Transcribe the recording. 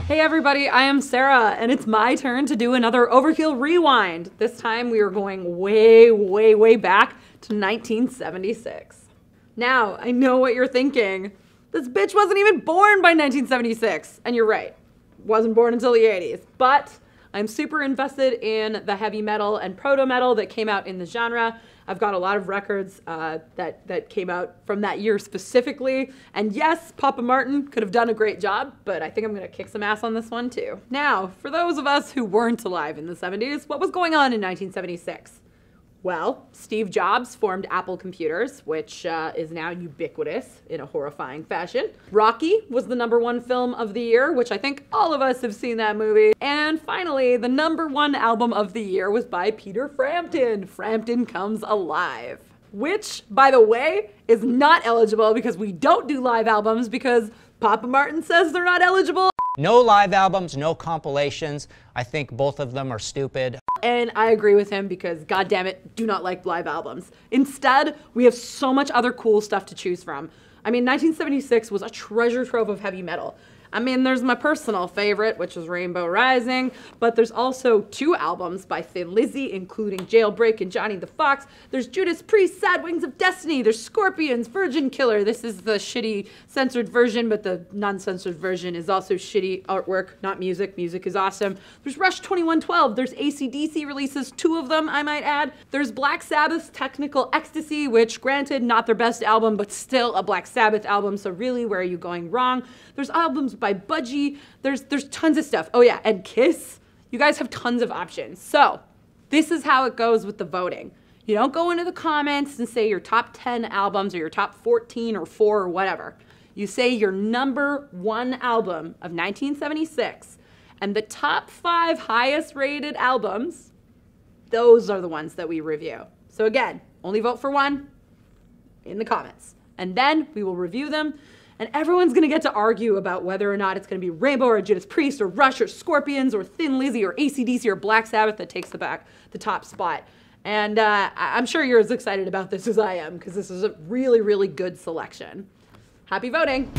Hey everybody, I am Sarah, and it's my turn to do another Overkill Rewind. This time we are going way, way, way back to 1976. Now, I know what you're thinking. This bitch wasn't even born by 1976. And you're right, wasn't born until the 80s. But I'm super invested in the heavy metal and proto metal that came out in the genre. I've got a lot of records that came out from that year specifically. And yes, Papa Martin could have done a great job, but I think I'm gonna kick some ass on this one too. Now, for those of us who weren't alive in the 70s, what was going on in 1976? Well, Steve Jobs formed Apple Computers, which is now ubiquitous in a horrifying fashion. Rocky was the #1 film of the year, which I think all of us have seen that movie. And finally, the #1 album of the year was by Peter Frampton. Frampton Comes Alive. Which, by the way, is not eligible because we don't do live albums because Papa Martin says they're not eligible. No live albums, no compilations. I think both of them are stupid. And I agree with him because, goddammit, do not like live albums. Instead, we have so much other cool stuff to choose from. I mean, 1976 was a treasure trove of heavy metal. I mean, there's my personal favorite, which is Rainbow Rising, but there's also 2 albums by Thin Lizzy, including Jailbreak and Johnny the Fox. There's Judas Priest, Sad Wings of Destiny. There's Scorpions, Virgin Killer. This is the shitty censored version, but the non-censored version is also shitty artwork, not music. Music is awesome. There's Rush 2112. There's AC/DC releases, 2 of them, I might add. There's Black Sabbath's Technical Ecstasy, which, granted, not their best album, but still a Black Sabbath album, so really, where are you going wrong? There's albums by Budgie, there's tons of stuff. Oh yeah, and Kiss. You guys have tons of options. So, this is how it goes with the voting. You don't go into the comments and say your top 10 albums or your top 14 or 4 or whatever. You say your #1 album of 1976 and the top 5 highest rated albums, those are the ones that we review. So again, only vote for one in the comments. And then we will review them. And everyone's gonna get to argue about whether or not it's gonna be Rainbow or Judas Priest or Rush or Scorpions or Thin Lizzy or AC/DC or Black Sabbath that takes the top spot. And I'm sure you're as excited about this as I am because this is a really, really good selection. Happy voting.